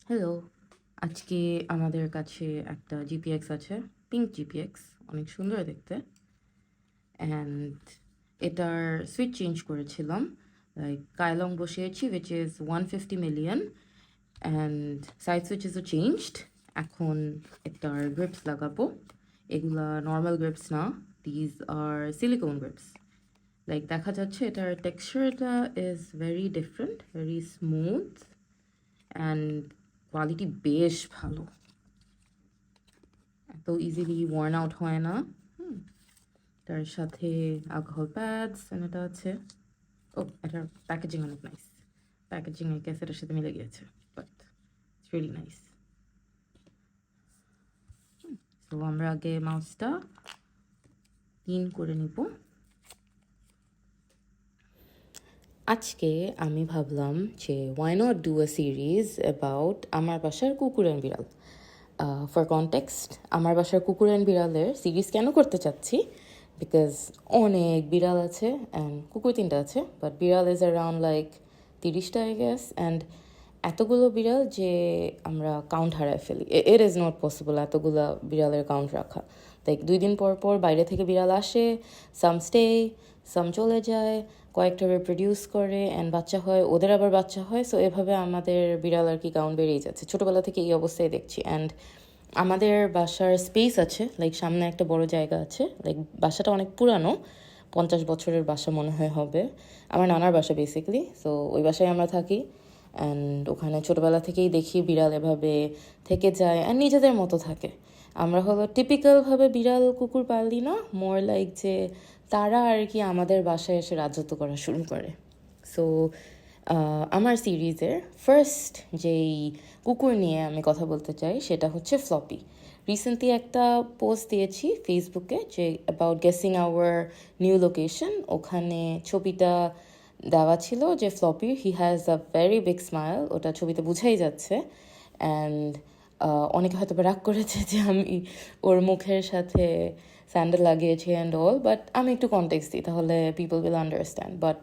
Hello, আজকে আমাদের কাছে একটা জিপিএক্স আছে, পিঙ্ক জিপিএক্স, অনেক সুন্দর দেখতে। অ্যান্ড এটার সুইচ চেঞ্জ করেছিলাম, লাইক কায়লং বসিয়েছি which is 150 million, and side সুইচেসও চেঞ্জড। এখন এটার গ্রিপস লাগাবো। এগুলা নর্মাল গ্রিপস না, these are silicone grips. Like দেখা যাচ্ছে এটার টেক্সচারটা is very different, very smooth, and quality বেশ ভালো, এত ইজিলি ওয়ার্ন আউট হয় না। তার সাথে অ্যালকোহল প্যাডস এটা আছে। ও, এটার প্যাকেজিং অনেক নাইস। প্যাকেজিং আই গেস এটার সাথে মিলে গিয়েছে, বাট ইটস রিয়েলি নাইস। তো আমরা আগে মাউসটা ক্লিন করে নিব। আজকে আমি ভাবলাম যে why not do a series about আমার বাসার কুকুর অ্যান্ড বিড়াল। ফর কনটেক্সট, আমার বাসার কুকুর অ্যান্ড বিড়ালের সিরিজ কেন করতে চাচ্ছি, বিকজ অনেক বিড়াল আছে অ্যান্ড কুকুর 3টা আছে, বাট বিড়াল ইজ অ্যারাউন্ড লাইক 30টা আই গেস। অ্যান্ড এতগুলো বিড়াল যে আমরা কাউন্ট হারায় ফেলি। ইট ইজ নট পসিবল এতগুলো বিড়ালের কাউন্ট রাখা। লাইক 2 দিন পর পর বাইরে থেকে বিড়াল আসে, সাম স্টে, সাম চলে যায়, কয়েকটা রিপ্রোডিউস করে অ্যান্ড বাচ্চা হয়, ওদের আবার বাচ্চা হয়। সো এভাবে আমাদের বিড়াল আর কি কাউন্ট বেড়েই যাচ্ছে, ছোটোবেলা থেকে এই অবস্থায় দেখছি। অ্যান্ড আমাদের বাসার স্পেস আছে, লাইক সামনে একটা বড় জায়গা আছে, লাইক বাসাটা অনেক পুরানো, 50 বছরের বাসা মনে হয় হবে, আমার নানার বাসা বেসিক্যালি। সো ওই বাসায় আমরা থাকি অ্যান্ড ওখানে ছোটোবেলা থেকেই দেখি বিড়াল এভাবে থেকে যায় অ্যান্ড নিজেদের মতো থাকে। আমরা হলো টিপিক্যালভাবে বিড়াল কুকুর পালি না, মোর লাইক যে তারা আর কি আমাদের বাসায় এসে রাজত্ব করা শুরু করে। সো আমার সিরিজের ফার্স্ট যেই কুকুর নিয়ে আমি কথা বলতে চাই সেটা হচ্ছে ফ্লপি। রিসেন্টলি একটা পোস্ট দিয়েছি ফেসবুকে যে about guessing our new location, ওখানে ছবিটা দেওয়া ছিল যে floppy he has a very big smile, ওটা ছবিতে বুঝাই যাচ্ছে। অ্যান্ড অনেকে হয়তো রাগ করেছে যে আমি ওর মুখের সাথে স্যান্ডেল লাগিয়েছি অ্যান্ড অল, বাট আমি একটু কনটেক্সট দিই তাহলে পিপল উইল আন্ডারস্ট্যান্ড। বাট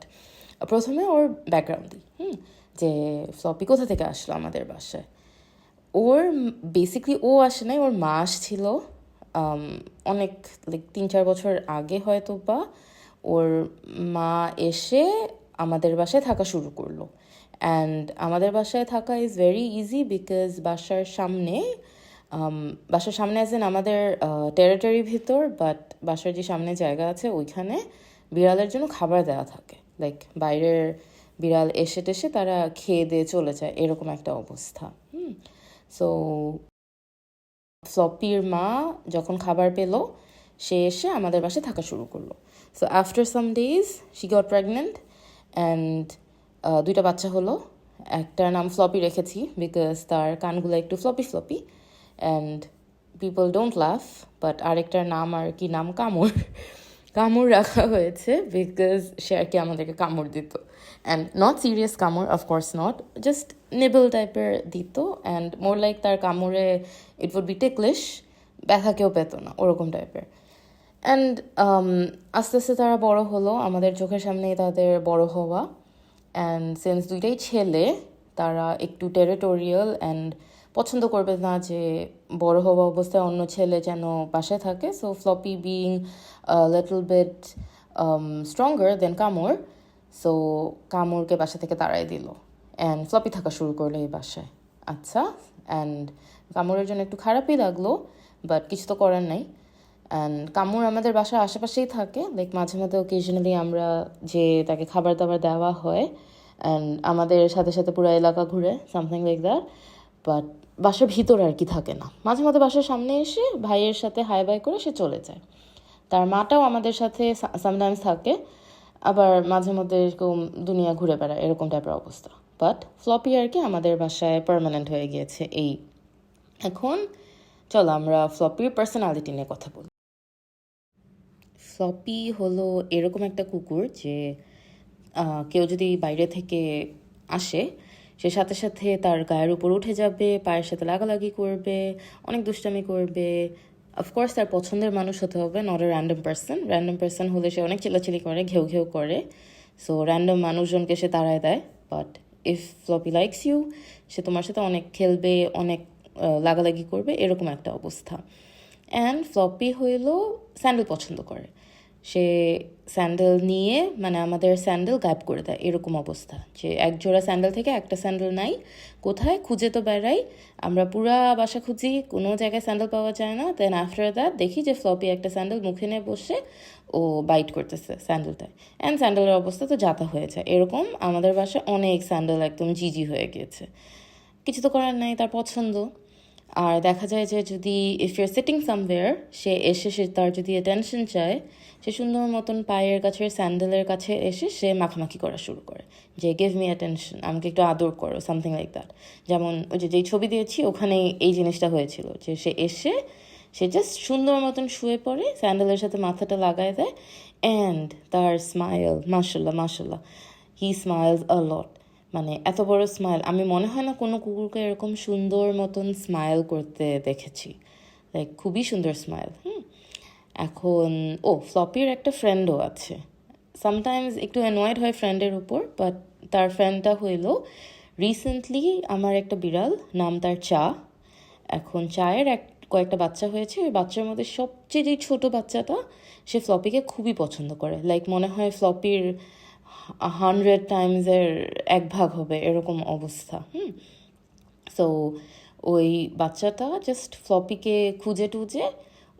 প্রথমে ওর ব্যাকগ্রাউন্ড দিই, যে ফ্লপি কোথা থেকে আসলো আমাদের বাসায়। ওর বেসিকলি ও আসে নাই, ওর মা আসছিল অনেক লাইক 3-4 বছর আগে হয়তো বা। ওর মা এসে আমাদের বাসায় থাকা শুরু করলো। অ্যান্ড আমাদের বাসায় থাকা ইজ ভেরি ইজি বিকজ বাসার সামনে আছেন আমাদের টেরিটরির ভিতর, বাট বাসার যে সামনে জায়গা আছে ওইখানে বিড়ালের জন্য খাবার দেওয়া থাকে। লাইক বাইরের বিড়াল এসে টেসে তারা খেয়ে দিয়ে চলে যায়, এরকম একটা অবস্থা। সো ফ্লপির মা যখন খাবার পেলো সে এসে আমাদের বাসায় থাকা শুরু করলো। So after some days she got pregnant and 2টা বাচ্চা হলো। একটার নাম ফ্লপি রেখেছি বিকজ তার কানগুলো একটু floppy floppy, and people don't love, but আরেকটার নাম আর কি নাম কামড়। কামড় রাখা হয়েছে বিকজ সে আর কি আমাদেরকে কামড় দিত, অ্যান্ড নট সিরিয়াস কামড়, অফকোর্স নট, জাস্ট নিবল টাইপের দিত। অ্যান্ড মোর লাইক তার কামড়ে ইট উড বি টিকলিশ, ব্যথা কেউ পেত না ওরকম টাইপের। অ্যান্ড আস্তে আস্তে তারা বড় হলো, আমাদের চোখের সামনেই তাদের বড় হওয়া। অ্যান্ড সিন্স 2টাই ছেলে, তারা একটু টেরিটোরিয়াল অ্যান্ড পছন্দ করবে না যে বড় হওয়া অবস্থায় অন্য ছেলে যেন বাসায় থাকে। So Floppy being little bit stronger than কামড়, সো কামড়কে বাসা থেকে তাড়াই দিল অ্যান্ড ফ্লপি থাকা শুরু করলো এই বাসায়। আচ্ছা, অ্যান্ড কামড়ের জন্য একটু খারাপই লাগলো, বাট কিছু তো করার নাই। অ্যান্ড কামড় আমাদের বাসার আশেপাশেই থাকে, লাইক মাঝে মাঝে অকেশনালি আমরা যে তাকে খাবার দাবার দেওয়া হয় অ্যান্ড আমাদের সাথে সাথে পুরো এলাকা ঘুরে, সামথিং লাইক দ্যাট। বাট বাসার ভিতরে আর কি থাকে না, মাঝে মাঝে বাসার সামনে এসে ভাইয়ের সাথে হাই বাই করে সে চলে যায়। তার মাটাও আমাদের সাথে সামটাইমস থাকে, আবার মাঝে মধ্যে এরকম দুনিয়া ঘুরে বেড়ায়, এরকম টাইপের অবস্থা। বাট ফ্লপি আর কি আমাদের বাসায় পার্মানেন্ট হয়ে গিয়েছে এই। এখন চলো আমরা ফ্লপির পার্সোনালিটি নিয়ে কথা বলি। ফ্লপি হলো এরকম একটা কুকুর যে কেউ যদি বাইরে থেকে আসে সে সাথে সাথে তার গায়ের উপর উঠে যাবে, পায়ের সাথে লাগালাগি করবে, অনেক দুষ্টামি করবে। অফকোর্স তার পছন্দের মানুষ হতে হবে, not a random person. Random person হলে সে অনেক চিল্লাচিল্লি করে, ঘেউ ঘেউ করে, সো র্যান্ডম মানুষজনকে সে তাড়ায় দেয়। But if Floppy likes you, সে তোমার সাথে অনেক খেলবে, অনেক লাগালাগি করবে, এরকম একটা অবস্থা। অ্যান্ড ফ্লপি হইল স্যান্ডেল পছন্দ করে, সে স্যান্ডেল নিয়ে মানে আমাদের স্যান্ডেল গায়েব করে দেয়, এরকম অবস্থা যে এক জোড়া স্যান্ডেল থেকে একটা স্যান্ডেল নাই, কোথায় খুঁজে তো বেড়াই, আমরা পুরা বাসা খুঁজি, কোনো জায়গায় স্যান্ডেল পাওয়া যায় না। দেন আফটার দ্যাট দেখি যে ফ্লপি একটা স্যান্ডেল মুখে নিয়ে বসে ও বাইট করতেছে স্যান্ডেলটায়, অ্যান্ড স্যান্ডেলের অবস্থা তো যাতা হয়ে যায়। এরকম আমাদের বাসায় অনেক স্যান্ডেল একদম জিজি হয়ে গিয়েছে, কিছু তো করার নাই, তার পছন্দ। আর দেখা যায় যে যদি ইফ ইউর সিটিং সামওয়্যার, সে এসে সে তার যদি অ্যাটেনশন চায়, সে সুন্দর মতন পায়ের কাছে স্যান্ডেলের কাছে এসে সে মাখামাখি করা শুরু করে যে গিভ মি অ্যাটেনশন, আমাকে একটু আদর করো, সামথিং লাইক দ্যাট। যেমন ওই যে যেই ছবি দিয়েছি ওখানে এই জিনিসটা হয়েছিল যে সে এসে সে জাস্ট সুন্দর মতন শুয়ে পড়ে, স্যান্ডেলের সাথে মাথাটা লাগায় দেয়, অ্যান্ড তার স্মাইল, মাশাল্লাহ মাশাল্লাহ, হি স্মাইলস আ লট। মানে এত বড় স্মাইল আমি মনে হয় না কোনো কুকুরকে এরকম সুন্দর মতন স্মাইল করতে দেখেছি, লাইক খুবই সুন্দর স্মাইল। এখন ফ্লপির একটা ফ্রেন্ডও আছে, সামটাইমস একটু অ্যানয়েড হয় ফ্রেন্ডের উপর, বাট তার ফ্রেন্ডটা হইল রিসেন্টলি আমার একটা বিড়াল, নাম তার চা। এখন চায়ের কয়েকটা বাচ্চা হয়েছে, ওই বাচ্চার মধ্যে সবচেয়ে যে ছোটো বাচ্চাটা, সে ফ্লপিকে খুবই পছন্দ করে, লাইক মনে হয় ফ্লপির 100 টাইমসের 1 ভাগ হবে এরকম অবস্থা। সো ওই বাচ্চাটা জাস্ট ফ্লপিকে খুঁজে টুজে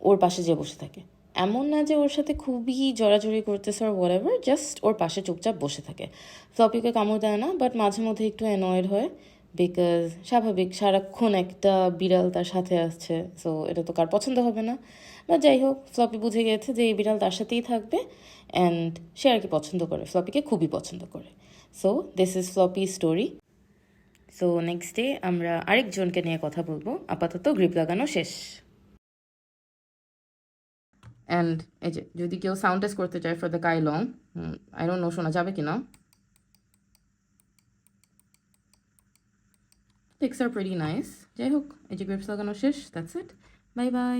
ওর পাশে যেয়ে বসে থাকে, এমন না যে ওর সাথে খুবই জড়াজড়ি করতেছে আর হোয়াটএভার, জাস্ট ওর পাশে চুপচাপ বসে থাকে। ফ্লপিকে কামড় দেয় না, বাট মাঝে মধ্যে একটু অ্যানয়েড হয়, বিকজ স্বাভাবিক সারাক্ষণ একটা বিড়াল তার সাথে আসছে, সো এটা তো কার পছন্দ হবে না। বা যাই হোক, ফ্লপি বুঝে গেছে যে এই বিড়াল তার সাথেই থাকবে, অ্যান্ড সে আর কি পছন্দ করে, ফ্লপিকে খুবই পছন্দ করে। So this is floppy story. So next day আমরা আরেকজনকে নিয়ে কথা বলবো, আপাতত গ্রিপ লাগানো শেষ। অ্যান্ড এই যে যদি কেউ সাউন্ড টেস্ট করতে চায় for the Kailh, I don't know শোনা যাবে কিনা, পিক্স আর প্রেটি নাইস। যাই হোক, এই যে গ্রিপস লাগানো শেষ, দ্যাটস ইট, বাই বাই।